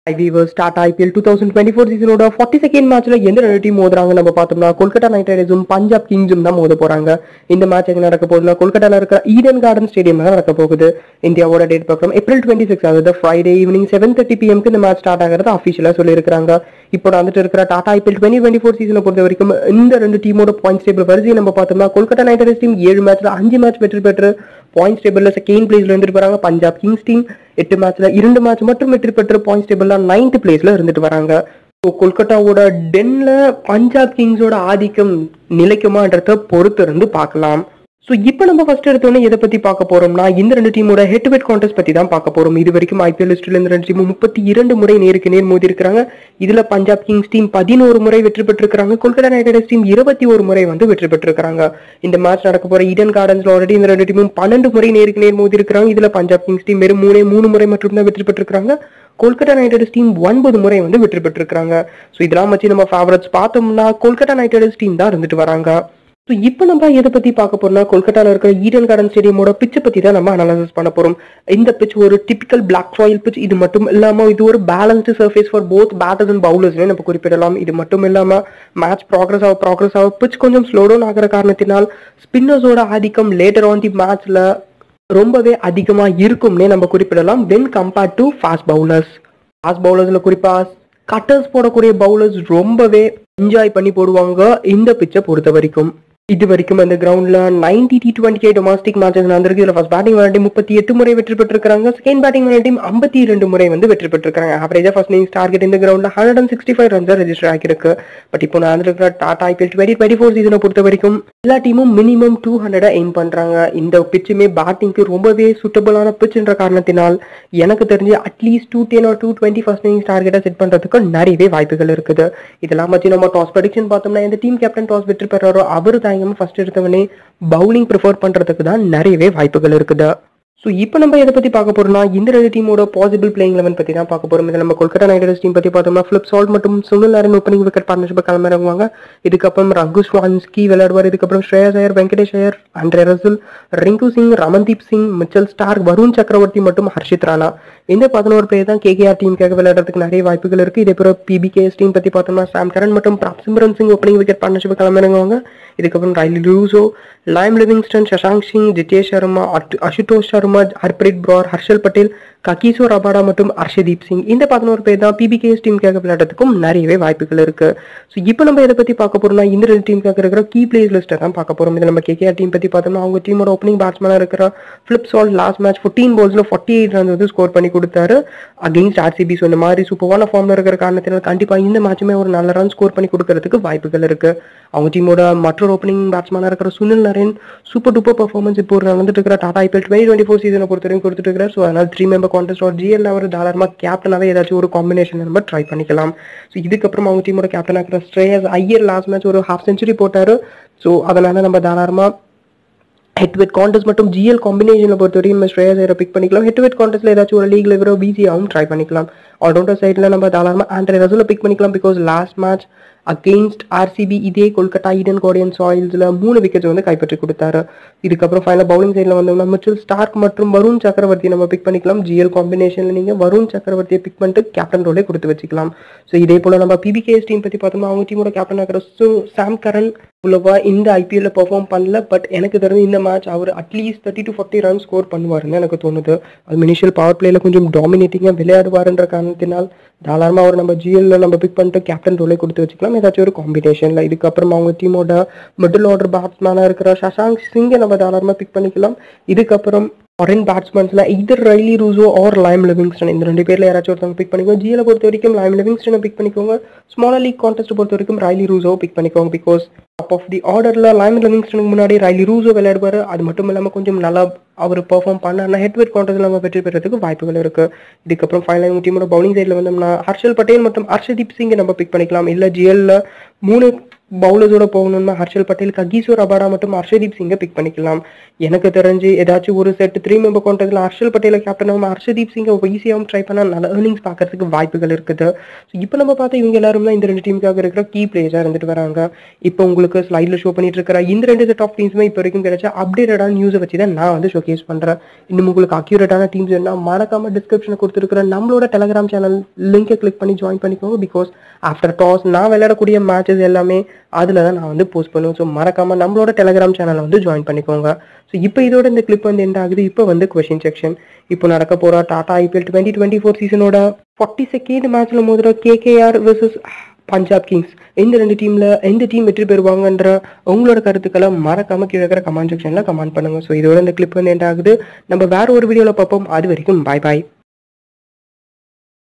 IVers Tata IPL 2024 சீசனோட 42nd மேட்ச்ல எந்த ரெண்டு டீம் மோதுறாங்க நம்ம பார்த்தோம்னா கொல்கத்தா நைட் ரைடர்ஸும் பஞ்சாப் கிங்ஸும் தான் மோத போறாங்க. இந்த மேட்ச் எங்க நடக்க போகுதுன்னா கொல்கத்தால இருக்கிற ஈடன் கார்டன் ஸ்டேடியம்ல நடக்க போகுது. இந்தியாவோட டேட் பார்க்குறோம் April 26 அதாவது ஃப்ரைடே ஈவினிங் 7:30 PM இந்த மேட்ச் ஸ்டார்ட் ஆகிறது அஃபிஷியலா சொல்லியிருக்காங்க. இப்போ வந்துட்டு இருக்கிற டாடா IPL 2024 சீசனை பொறுத்த வரைக்கும் இந்த ரெண்டு டீமோட பாயிண்ட்ஸ் டேபிள் வரிசையை நம்ம பார்த்தோம்னா கொல்கத்தா நைட் ரைடர்ஸ் டீம் 7 மேட்ச்ல 5 மேட்ச் வெற்றி பெற்று பாயிண்ட்ஸ் டேபிள்ல செகண்ட் பிளேஸ்ல இருந்துட்டு வராங்க. பஞ்சாப் கிங்ஸ் டீம் 8 மேட்ச்ல 2 மேட்ச் மட்டும் வெற்றி பெற்று பாயிண்ட்ஸ் டேபிள்ல 9th பிளேஸ்ல இருந்துட்டு வராங்க. கொல்கத்தாவோட டென்ல பஞ்சாப் கிங்ஸோட ஆதிக்கம் நிலைக்குமான்றத பொறுத்து இருந்து பார்க்கலாம். ஸோ இப்போ நம்ம ஃபர்ஸ்ட் எடுத்தோன்னே எதை பத்தி பார்க்க போறோம்னா இந்த ரெண்டு டீமோட ஹெட் டு ஹெட் கான்டெஸ்ட் பத்தி தான் பார்க்க போறோம். இது வரைக்கும் IPL ஹிஸ்டரியில் இந்த ரெண்டு டீமும் 32 முறை நேருக்கு நேர் மோதி இருக்கிறாங்க. இதுல பஞ்சாப் கிங்ஸ் டீம் 11 முறை வெற்றி பெற்றிருக்காங்க. கொல்கத்தா நைட் ரைடர்ஸ் டீம் 21 முறை வெற்றி பெற்றிருக்காங்க. இந்த மேட்ச் நடக்க போற ஈடன் கார்டன்ஸ்ல ஆல்ரெடி இந்த ரெண்டு டீமும் 12 முறை நேருக்கு நேர் மோதி இருக்கிறாங்க. இதுல பஞ்சாப் கிங்ஸ் டீம் வெறும் 3 முறை மட்டும் தான் வெற்றி பெற்றிருக்காங்க. கொல்கத்தா நைட் ரைடர்ஸ் டீம் 9 முறை வெற்றி பெற்றிருக்காங்க. ஸோ இதெல்லாம் வச்சு நம்ம ஃபேவரட்ஸ் பார்த்தோம்னா கொல்கத்தா நைட் ரைடர்ஸ் டீம் தான் இருந்துட்டு வராங்க. ஸோ இப்போ நம்ம எதை பத்தி பார்க்க போறோம்னா கொல்கத்தால இருக்கிற ஈடன் கார்டன் ஸ்டேடியமோட பிச்சை பத்தி தான் நம்ம அனாலிசிஸ் பண்ண போறோம். இந்த பிச் ஒரு டிபிக்கல் பிளாக் சாயில் பிச். இது மட்டும் இல்லாம இது ஒரு balanced surface for both batters and பவுலர்ஸ்னு நம்ம குறிப்பிடலாம். இது மட்டும் இல்லாம மேட்ச் ப்ராக்ரஸ் ஆக பிச் கொஞ்சம் ஸ்லோ டவுன் ஆகிற காரணத்தினால் ஸ்பின்னர்ஸோட ஆதிக்கம் லேட்டர் ஆன் தி மேட்ச்ல ரொம்பவே அதிகமா இருக்கும்னே நம்ம குறிப்பிடலாம் வென் கம்பேர்ட் டு ஃபாஸ்ட் பவுலர்ஸ்ல குறிப்பா கட்டர்ஸ் போடக்கூடிய பவுலர்ஸ் ரொம்பவே என்ஜாய் பண்ணி போடுவாங்க இந்த பிச்சை பொறுத்த வரைக்கும். இது வரைக்கும் அந்த கிரவுண்ட்ல 90 T20 டொமஸ்டிக் மேட்சஸ் நடந்திருக்கு. இதுல ஃபர்ஸ்ட் பேட்டிங் விளையாடி 38 முறை வெற்றி பெற்றிருக்காங்க. செகண்ட் பேட்டிங் விளையாடி 52 முறை வெற்றி பெற்றிருக்காங்க. ஆவரேஜா ஃபர்ஸ்ட் இன்னிங்ஸ் டார்கெட் இந்த கிரவுண்ட்ல 165 ரன்ஸ் ரெஜிஸ்டர் ஆகிருக்கு. பட் இப்போ நான் இருக்கிற டாடா IPL 2024 சீசனை பொறுத்த வரைக்கும் எல்லா டீமும் மினிமம் 200 எய்ம் பண்றாங்க. இந்த பிச்சுமே பேட்டிங்க்கு ரொம்பவே சூட்டபிளான பிச்சுன்ற காரணத்தினால் எனக்கு தெரிஞ்சு அட்லீஸ்ட் 210 or 220 ஃபர்ஸ்ட் இன்னிங்ஸ் டார்கெட்டை செட் பண்றதுக்கு நிறையவே வாய்ப்புகள் இருக்குது. இதெல்லாம் வச்சு நம்ம டாஸ் ப்ரெடிக்ஷன் பார்த்தோம்னா இந்த டீம் கேப்டன் டாஸ் வெற்றி பெறாரோ அவரு ஃபர்ஸ்ட் எடுத்தவனே பவுலிங் ப்ரிஃபர் பண்றதுக்கு தான் நிறையவே வாய்ப்புகள் இருக்குது. ஸோ இப்போ நம்ம எதை பத்தி பார்க்க போறோம்னா இந்த ரெண்டு டீமோட பாசிபிள் பிளேயிங் 11 பத்தி தான் பார்க்க போறோம். இதில் நம்ம கொல்கத்தா நைட் ரைடர்ஸ் டீம் பத்தி பார்த்தோம்னா ஃபிலிப் சால்ட் மற்றும் Sunil Narine opening wicket partnership கிளம்பிடுவாங்க. இதுக்கப்புறம் ரகு ஸ்வான்ஸ்கி விளையாடுவார். இதுக்கப்புறம் Shreyas Iyer, Venkatesh Iyer, Andre Russell, Rinku Singh, Ramandeep Singh, Mitchell Starc, Varun Chakravarthy மற்றும் ஹர்ஷித் ராணா. இந்த 11 பேர் தான் KKR டீமுக்காக விளையாடுறதுக்கு நிறைய வாய்ப்புகள் இருக்கு. இதே போல PBKS டீம் பத்தி பார்த்தோம்னா சாம் கரன் மற்றும் Prabhsimran Singh opening wicket partnership கிளம்பிடுவாங்க. இதுக்கப்புறம் Rilee Rossouw, Liam Livingstone, Shashank Singh, Jitesh Sharma, Ashutosh Sharma, Harpreet Brar, Harshal Patel, Kagiso Rabada மற்றும் அர்ஷதீப் சிங். இந்த 11 பேர் தான் PBKS டீமுக்காக விளையாடுறதுக்கும் நிறையவே வாய்ப்புகள் இருக்கு. ஸோ இப்போ நம்ம இதை பத்தி பார்க்க போறோம்னா இந்த ரெண்டு டீமுக்காக இருக்கிற கீ பிளேயர்ஸ் லிஸ்ட்டை தான் பார்க்க போறோம். இதில் நம்ம KKR டீம் பத்தி பார்த்தோம்னா அவங்க டீமோட ஓப்பனிங் பேட்ஸ்மேனா இருக்கிற Philip Salt last match 14 balls 48 runs score பண்ணி கொடுத்தாரு அகெயின்ஸ்ட் RCB. ஸோ இந்த மாதிரி சூப்பரான ஃபார்ம்ல இருக்கிற காரணத்தினால் கண்டிப்பா இந்த மேட்சுமே ஒரு நல்ல ரன் ஸ்கோர் பண்ணி கொடுக்கறதுக்கு வாய்ப்புகள் இருக்கு. அவங்க டீமோட மற்றொரு ஓப்பனிங் பேட்ஸ்மேனா இருக்கிற Sunil Narayan super duper performance இப்போ நடந்துட்டு இருக்கிற டாடா IPL 2024 சீசனை பொறுத்தவரைக்கும் கொடுத்துட்டு இருக்கிறார். ஸோ அதனால 3 member contest or GL அவர் தாராளமாக கேப்டனாவே ஏதாச்சும் ஒரு காம்பினேஷன் நம்ம ட்ரை பண்ணிக்கலாம். ஸோ இதுக்கப்புறம் அவங்க டீமோட கேப்டனா இருக்கிற ஸ்ரேயஸ் ஐயர் லாஸ்ட் மேட்ச் ஒரு half century போட்டாரு. ஸோ அதனால நம்ம தாராளமா ஹெட் டு ஹெட் கான்டெஸ்ட் மற்றும் GL காம்பினேஷனை பொறுத்த வரைக்கும் நம்ம ஸ்ரேயஸ் ஐயரை பிக் பண்ணிக்கலாம். ஹெட் டு ஹெட் கான்டெஸ்ட்ல ஏதாச்சும் ஒரு லீக்ல இருக்கிற BCயாவும் ட்ரை பண்ணிக்கலாம். ஆல்ரவுண்டர் சைட்ல நம்ம தாராளமா ஆண்ட்ரே ரசலை பிக் பண்ணிக்கலாம். Because last match against RCB இதே கொல்கத்தா ஈடன் கார்டன் சாயில்ஸ்ல 3 விக்கெட்ஸ் கைப்பற்றி கொடுத்தாரு. இதுக்கப்புறம் ஃபைனல் பவுலிங் சைட்ல வந்தோம்னா மிச்சல் ஸ்டார்க் மற்றும் வருண் சக்கரவர்த்தி நம்ம பிக் பண்ணிக்கலாம். GL காம்பினேஷன்ல நீங்க வருண் சக்கரவர்த்தியை பிக் பண்ணிட்டு கேப்டன் ரோலே கொடுத்து வச்சுக்கலாம். ஸோ இதே போல நம்ம PBKS டீம் பத்தி பார்த்தோம்னா அவங்க டீமோட கேப்டன் இருக்கிற சாம் கரன் உள்ளவா இந்த IPL பெர்ஃபார்ம் பண்ணல. பட் எனக்கு தெரிஞ்சு இந்த மேட்ச் அவர் அட்லீஸ்ட் 30 to 40 ரன் ஸ்கோர் பண்ணுவாருன்னு எனக்கு தோணுது. அது இனிஷியல் பவர் பிளேல கொஞ்சம் டாமினேட்டிங்கா விளையாடுவாருன்ற காரணத்தினால் தாராளமா அவர் நம்ம GLல நம்ம பிக் பண்ணிட்டு கேப்டன் ரோலே கொடுத்து வச்சுக்கலாம் ஏதாச்சும் ஒரு காம்பினேஷன்ல. இதுக்கப்புறம் அவங்க டீமோட மிடில் ஆர்டர் பேட்ஸ்மேனா இருக்கிற சஷாங்க் சிங்கை நம்ம தாராளமா பிக் பண்ணிக்கலாம். இதுக்கப்புறம் ஃபாரின் பேட்ஸ்மேன்ஸ்ல either Rilee Rossouw or Liam Livingstone இந்த 2 பேர்ல யாராச்சும் ஒருத்தவங்க பிக் பண்ணிக்கோங்க. GL பொறுத்த வரைக்கும் லைம் லிவிங்ஸ்டனை பிக் பண்ணிக்கோங்க. ஸ்மாலர் லீக் கான்டெஸ்ட் பொறுத்த வரைக்கும் ரைலி ரூசோ பிக் பண்ணிக்கோங்க. பிகாஸ் டாப் ஆஃப் தி ஆர்டர்ல லைம் லிவிங்ஸ்டனுக்கு முன்னாடி ரைலி ரூசோ விளையாடுவாரு. அது மட்டும் இல்லாம கொஞ்சம் நல்லா அவர் பெர்ஃபார்ம் பண்ணா ஹெட் டு ஹெட் கான்டெஸ்ட்ல நம்ம வெற்றி பெறதுக்கு வாய்ப்புகள் இருக்கு. இதுக்கப்புறம் ஃபைனல் டீமோட பவுலிங் சைட்ல வந்தோம்னா ஹர்ஷல் பட்டேல் மற்றும் அர்ஷதீப் சிங்கை நம்ம பிக் பண்ணிக்கலாம். இல்ல GLல 3 பவுலர்ஸோட போகணும்னா ஹர்ஷல் பட்டேல், ககிசோர் ரபாடா மற்றும் ஹர்ஷதீப் சிங்கை பிக் பண்ணிக்கலாம். எனக்கு தெரிஞ்சு ஏதாச்சும் ஒரு செட் 3 மெம்பர் கான்ட்ராக்ட்ல ஹர்ஷல் பட்டேலை கேப்டனாகவும் ஹர்ஷதீப் சிங்கை ஈஸியாகவும் ட்ரை பண்ணால் நல்ல ஏர்னிங்ஸ் பார்க்கறதுக்கு வாய்ப்புகள் இருக்குது. ஸோ இப்போ நம்ம பார்த்தா இவங்க எல்லாரும் தான் இந்த 2 டீமுக்காக இருக்கிற கீ பிளேயர்ஸாக இருந்துட்டு வராங்க. இப்போ உங்களுக்கு ஸ்லைடில் ஷோ பண்ணிட்டு இருக்கிற இந்த 2 செட் ஆஃப் டீம்ஸுமே இப்போ வரைக்கும் கிடைச்ச அப்டேட்டடான நியூஸை வச்சு தான் நான் வந்து ஷோகேஸ் பண்ணுறேன். இன்னும் உங்களுக்கு அக்யூரேட்டான டீம்ஸ் என்ன மறக்காம டிஸ்கிரிப்ஷனில் கொடுத்துருக்கிற நம்மளோட டெலிகிராம் சேனல் லிங்கை கிளிக் பண்ணி ஜாயின் பண்ணிக்கோங்க. பிகாஸ் ஆஃப்டர் டாஸ் நான் விளையாடக்கூடிய மேட்சஸ் எல்லாமே அதில் தான் நான் வந்து போஸ்ட் பண்ணுவேன். ஸோ மறக்காம நம்மளோட டெலிகிராம் சேனலை வந்து ஜாயின் பண்ணிக்கோங்க. ஸோ இப்போ இதோட இந்த கிளிப் வந்து எண்ட் ஆகுது. இப்போ வந்து கொஸ்டின் செக்ஷன். இப்போ நடக்க போகிற டாடா ஐபிஎல் 2024 சீசனோட 42nd மேட்ச்ல மோதுற கேகேஆர் வெர்சஸ் பஞ்சாப் கிங்ஸ் இந்த 2 டீம்ல எந்த டீம் வெற்றி பெறுவாங்கன்ற உங்களோட கருத்துக்களை மறக்காம கீழே இருக்கிற கமெண்ட் செக்ஷன்ல கமெண்ட் பண்ணுங்க. ஸோ இதோட இந்த கிளிப் வந்து எண்ட் ஆகுது. நம்ம வேற ஒரு வீடியோவில் பார்ப்போம். அது வரைக்கும் பாய் பாய்.